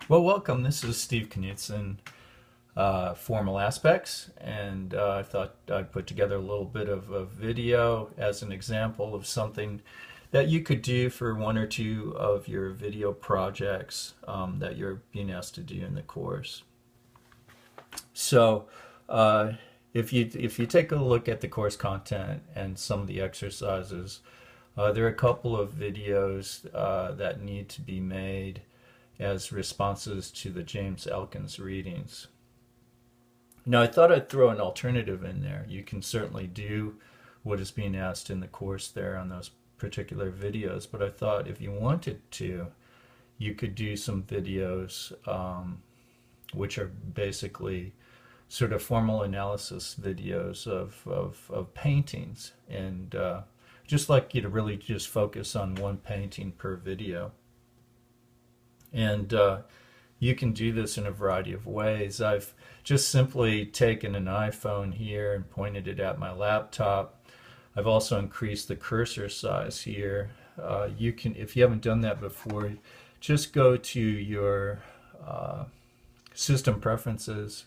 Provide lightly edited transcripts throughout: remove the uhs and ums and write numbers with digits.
Well, welcome. This is Steve Knudsen, Formal Aspects, and I thought I'd put together a little bit of a video as an example of something that you could do for one or two of your video projects that you're being asked to do in the course. So, uh, if you take a look at the course content and some of the exercises, there are a couple of videos that need to be made as responses to the James Elkins readings. Now, I thought I'd throw an alternative in there. You can certainly do what is being asked in the course there on those particular videos, but I thought if you wanted to, you could do some videos which are basically sort of formal analysis videos of paintings, and just like you to really just focus on one painting per video. And you can do this in a variety of ways. I've just simply taken an iPhone here and pointed it at my laptop. I've also increased the cursor size here. You can, if you haven't done that before, just go to your system preferences,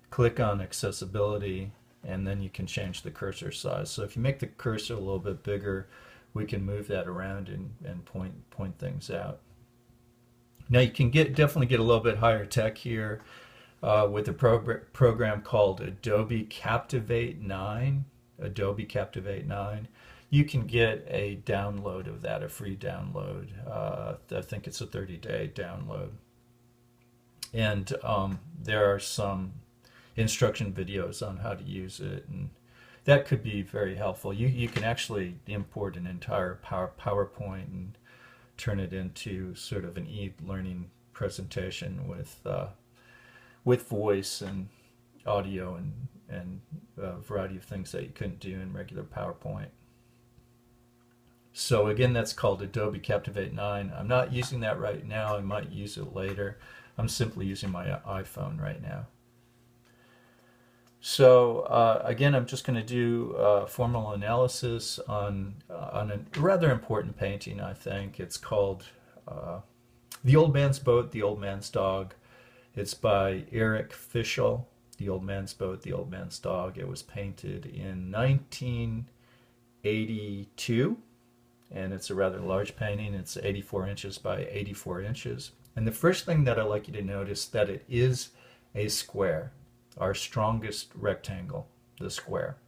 click on accessibility, and then you can change the cursor size. So if you make the cursor a little bit bigger, we can move that around and point things out. Now you can definitely get a little bit higher tech here with a program called Adobe Captivate 9. Adobe Captivate 9. You can get a download of that, a free download. I think it's a 30-day download. And there are some instruction videos on how to use it, and that could be very helpful. You can actually import an entire PowerPoint and turn it into sort of an e-learning presentation with voice and audio and a variety of things that you couldn't do in regular PowerPoint. So again, that's called Adobe Captivate 9. I'm not using that right now. I might use it later. I'm simply using my iPhone right now. So again, I'm just going to do formal analysis on a rather important painting, I think. It's called The Old Man's Boat, The Old Man's Dog. It's by Eric Fischl. The Old Man's Boat, The Old Man's Dog. It was painted in 1982, and it's a rather large painting. It's 84 inches by 84 inches. And the first thing that I'd like you to notice that it is a square. Our strongest rectangle, the square.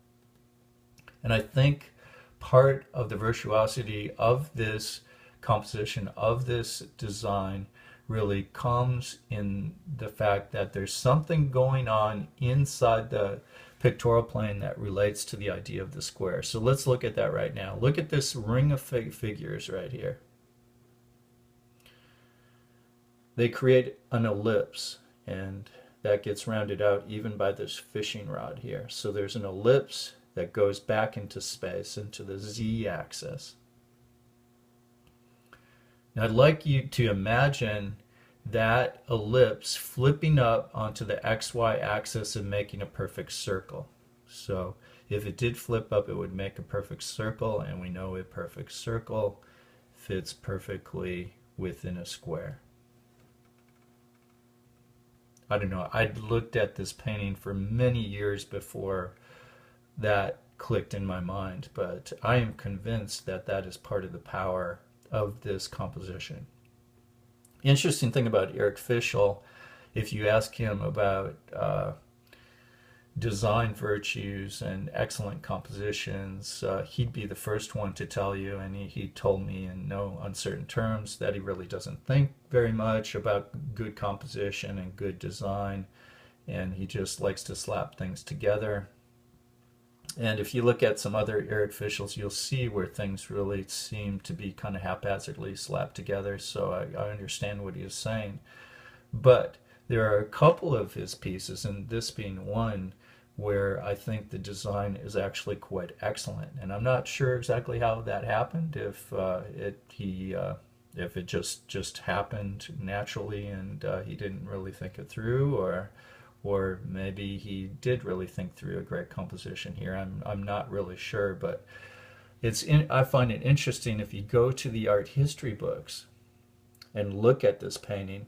And I think part of the virtuosity of this composition, of this design, really comes in the fact that there's something going on inside the pictorial plane that relates to the idea of the square. So let's look at that right now. Look at this ring of figures right here. They create an ellipse, and that gets rounded out even by this fishing rod here. So there's an ellipse that goes back into space, into the z-axis. Now I'd like you to imagine that ellipse flipping up onto the xy axis and making a perfect circle. So if it did flip up, it would make a perfect circle, and we know a perfect circle fits perfectly within a square. I don't know, I'd looked at this painting for many years before that clicked in my mind, but I am convinced that that is part of the power of this composition. Interesting thing about Eric Fischl, if you ask him about design virtues and excellent compositions, he'd be the first one to tell you, and he told me in no uncertain terms that he really doesn't think very much about good composition and good design, and he just likes to slap things together. And if you look at some other Eric Fischls, you'll see where things really seem to be kind of haphazardly slapped together, so I understand what he is saying. But there are a couple of his pieces, and this being one, where I think the design is actually quite excellent. And I'm not sure exactly how that happened, if it just happened naturally and he didn't really think it through, or maybe he did really think through a great composition here. I'm not really sure, but I find it interesting if you go to the art history books and look at this painting.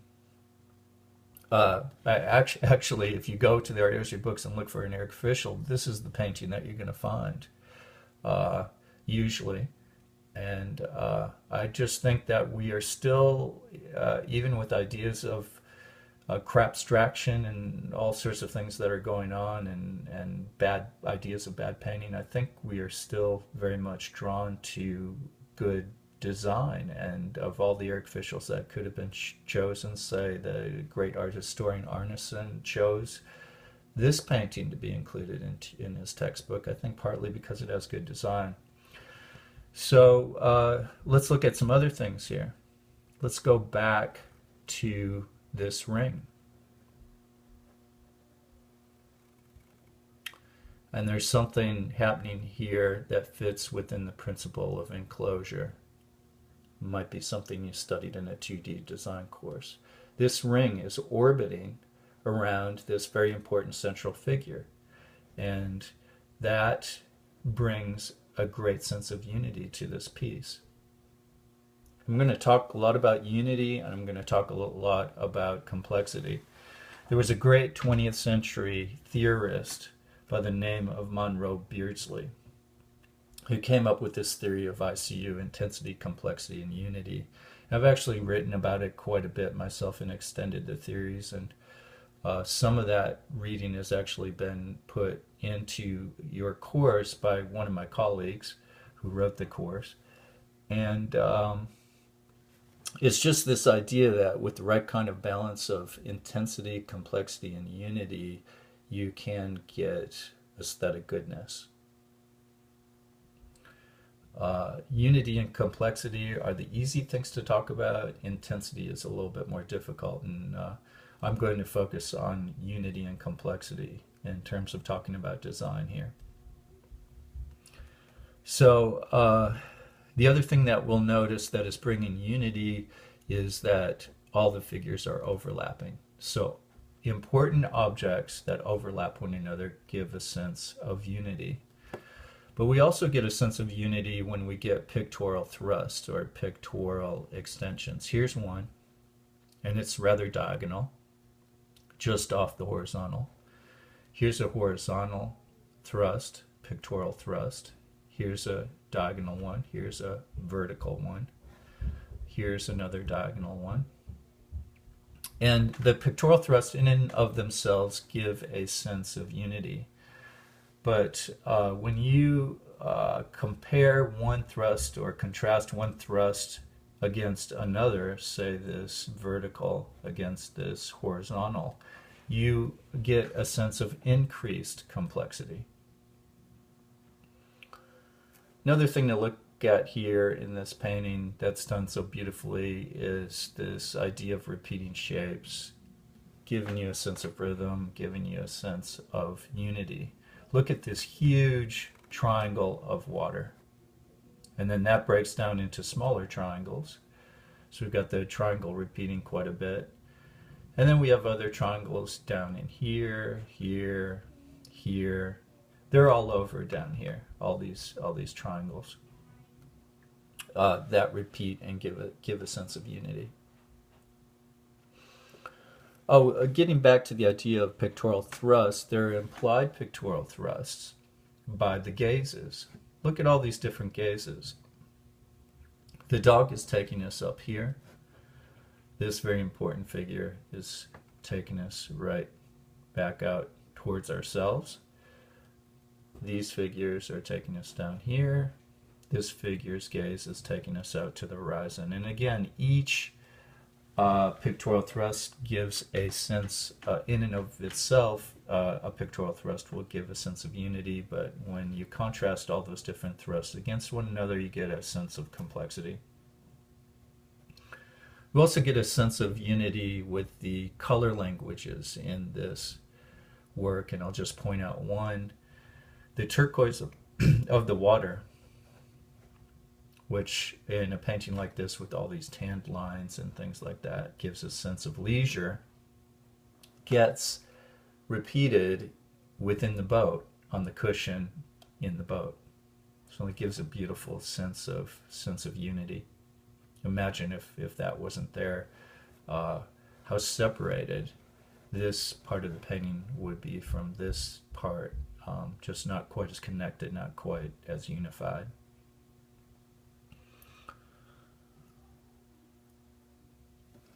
Actually, if you go to the art history books and look for an Eric Fischl, this is the painting that you're going to find, uh, usually. And I just think that we are still, even with ideas of crapstraction and all sorts of things that are going on, and bad ideas of bad painting, I think we are still very much drawn to good design. And of all the Eric Fischls that could have been chosen, say the great art historian Arneson chose this painting to be included in his textbook, I think partly because it has good design. So let's look at some other things here. Let's go back to this ring. And there's something happening here that fits within the principle of enclosure. It might be something you studied in a 2D design course. This ring is orbiting around this very important central figure. And that brings a great sense of unity to this piece. I'm going to talk a lot about unity, and I'm going to talk a lot about complexity. There was a great 20th century theorist by the name of Monroe Beardsley who came up with this theory of ICU, intensity, complexity, and unity. I've actually written about it quite a bit myself and extended the theories, and some of that reading has actually been put into your course by one of my colleagues who wrote the course. And it's just this idea that with the right kind of balance of intensity, complexity, and unity, you can get aesthetic goodness. Unity and complexity are the easy things to talk about. Intensity is a little bit more difficult, and I'm going to focus on unity and complexity in terms of talking about design here. So the other thing that we'll notice that is bringing unity is that all the figures are overlapping. So important objects that overlap one another give a sense of unity. But we also get a sense of unity when we get pictorial thrusts or pictorial extensions. Here's one, and it's rather diagonal, just off the horizontal. Here's a horizontal thrust, pictorial thrust. Here's a diagonal one. Here's a vertical one. Here's another diagonal one. And the pictorial thrusts in and of themselves give a sense of unity. But when you compare one thrust or contrast one thrust against another, say this vertical against this horizontal, you get a sense of increased complexity. Another thing to look at here in this painting that's done so beautifully is this idea of repeating shapes, giving you a sense of rhythm, giving you a sense of unity. Look at this huge triangle of water. And then that breaks down into smaller triangles. So we've got the triangle repeating quite a bit. And then we have other triangles down in here, here, here. They're all over down here, all these triangles that repeat and give a sense of unity. Oh, getting back to the idea of pictorial thrusts, there are implied pictorial thrusts by the gazes. Look at all these different gazes. The dog is taking us up here. This very important figure is taking us right back out towards ourselves. These figures are taking us down here. This figure's gaze is taking us out to the horizon. And again, each pictorial thrust gives a sense, in and of itself, a pictorial thrust will give a sense of unity, but when you contrast all those different thrusts against one another, you get a sense of complexity. We also get a sense of unity with the color languages in this work, and I'll just point out one. The turquoise of the water, which in a painting like this with all these tanned lines and things like that gives a sense of leisure, gets repeated within the boat, on the cushion in the boat. So it gives a beautiful sense of unity. Imagine if that wasn't there, how separated this part of the painting would be from this part, just not quite as connected, not quite as unified.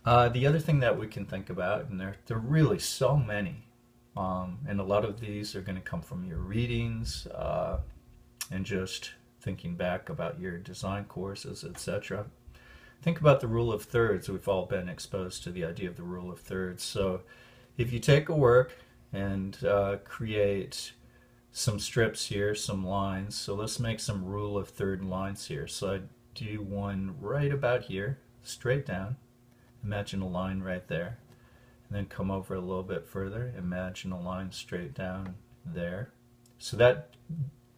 The other thing that we can think about, and there are really so many, and a lot of these are going to come from your readings and just thinking back about your design courses, etc. Think about the rule of thirds. We've all been exposed to the idea of the rule of thirds. So if you take a work and create some strips here, some lines, so let's make some rule of third lines here. So I do one right about here, straight down. Imagine a line right there. And then come over a little bit further. Imagine a line straight down there. So that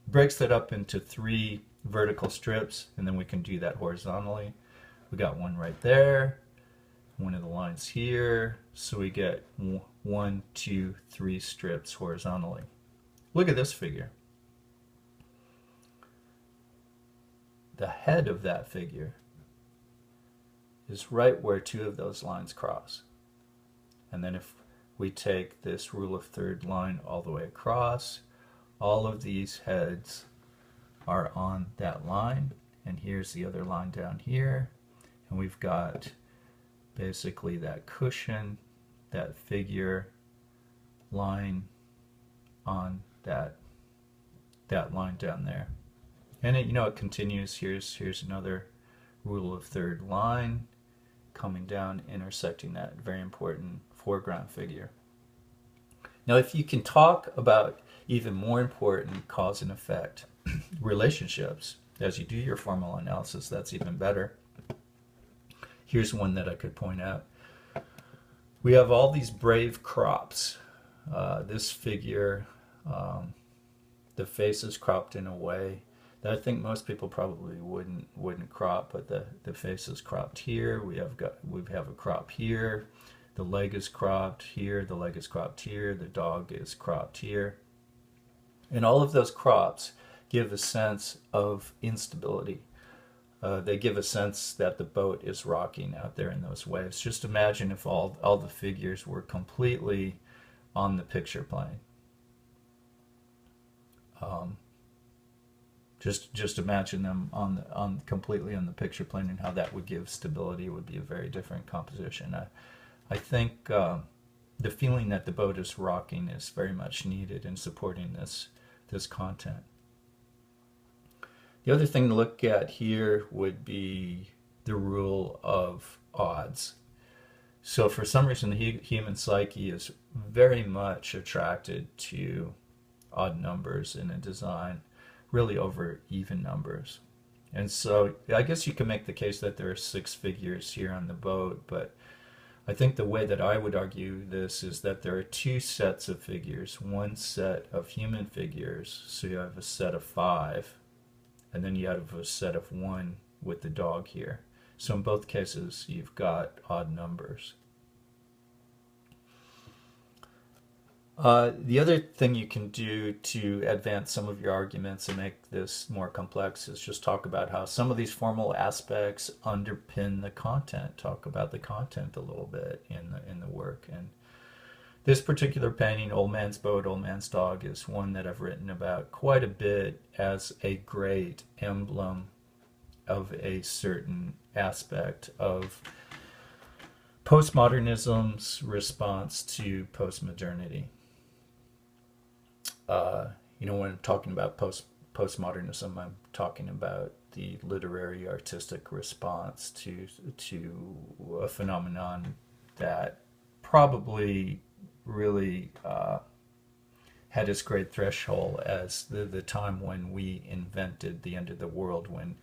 breaks that up into 3 vertical strips, and then we can do that horizontally. We got one right there, one of the lines here, so we get 1, 2, 3 strips horizontally. Look at this figure. The head of that figure is right where 2 of those lines cross. And then if we take this rule of third line all the way across, all of these heads are on that line, and here's the other line down here, and we've got basically that cushion, that figure line on that line down there. And it, it continues. Here's another rule of third line coming down, intersecting that very important foreground figure. Now, if you can talk about even more important cause and effect relationships as you do your formal analysis, that's even better. Here's one that I could point out. We have all these brave crops. This figure, the face is cropped in a way that I think most people probably wouldn't crop, but the face is cropped here. We have a crop here. The leg is cropped here. The leg is cropped here. The dog is cropped here. And all of those crops give a sense of instability. They give a sense that the boat is rocking out there in those waves. Just imagine if all the figures were completely on the picture plane. Just imagine them completely on the picture plane, and how that would give stability. It would be a very different composition. I think the feeling that the boat is rocking is very much needed in supporting this content. The other thing to look at here would be the rule of odds. So for some reason, the human psyche is very much attracted to odd numbers in a design, really over even numbers. And so I guess you can make the case that there are 6 figures here on the boat, but I think the way that I would argue this is that there are 2 sets of figures. One set of human figures, so you have a set of 5, and then you have a set of 1 with the dog here. So in both cases, you've got odd numbers. The other thing you can do to advance some of your arguments and make this more complex is just talk about how some of these formal aspects underpin the content. Talk about the content a little bit in the work. And this particular painting, Old Man's Boat, Old Man's Dog, is one that I've written about quite a bit as a great emblem of a certain aspect of postmodernism's response to postmodernity. When I'm talking about postmodernism, I'm talking about the literary artistic response to a phenomenon that probably really had its great threshold as the time when we invented the end of the world, when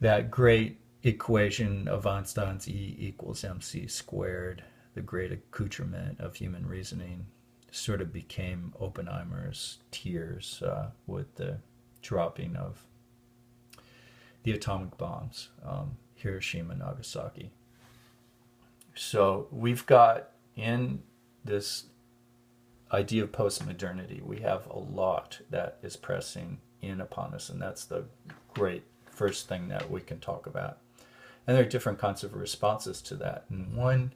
that great equation of Einstein's E equals mc squared, the great accoutrement of human reasoning, sort of became Oppenheimer's tears with the dropping of the atomic bombs, Hiroshima, Nagasaki. So we've got in this idea of postmodernity, we have a lot that is pressing in upon us, and that's the great first thing that we can talk about. And there are different kinds of responses to that, and one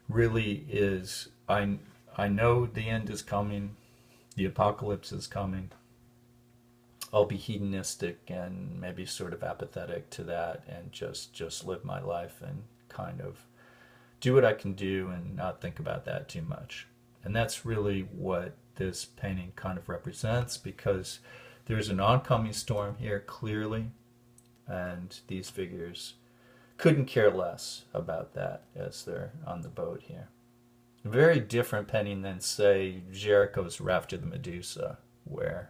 really is I I know the end is coming, the apocalypse is coming. I'll be hedonistic and maybe sort of apathetic to that, and just live my life and kind of do what I can do and not think about that too much. And that's really what this painting kind of represents, because there's an oncoming storm here clearly, and these figures couldn't care less about that as they're on the boat here. A very different painting than, say, Jericho's Raft of the Medusa, where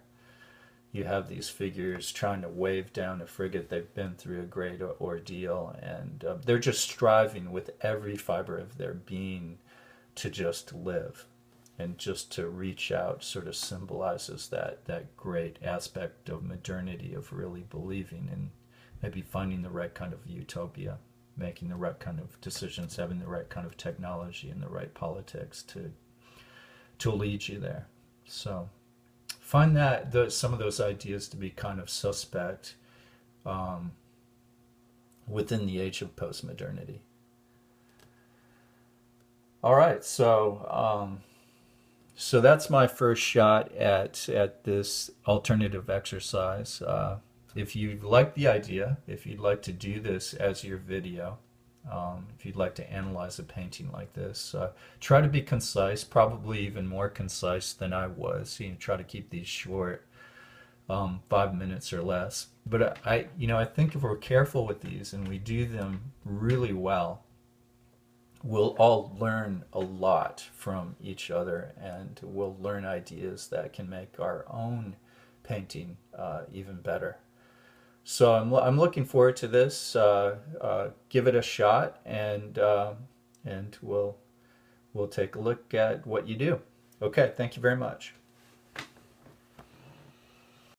you have these figures trying to wave down a frigate. They've been through a great ordeal, and they're just striving with every fiber of their being to just live, and just to reach out sort of symbolizes that great aspect of modernity, of really believing and maybe finding the right kind of utopia, making the right kind of decisions, having the right kind of technology and the right politics to lead you there. So find that some of those ideas to be kind of suspect um, within the age of postmodernity. All right, so that's my first shot at this alternative exercise. If you like the idea, if you'd like to do this as your video, if you'd like to analyze a painting like this, try to be concise, probably even more concise than I was. You know, try to keep these short, 5 minutes or less. But I think if we're careful with these and we do them really well, we'll all learn a lot from each other, and we'll learn ideas that can make our own painting even better. So I'm looking forward to this. Give it a shot, and we'll take a look at what you do. Okay, thank you very much.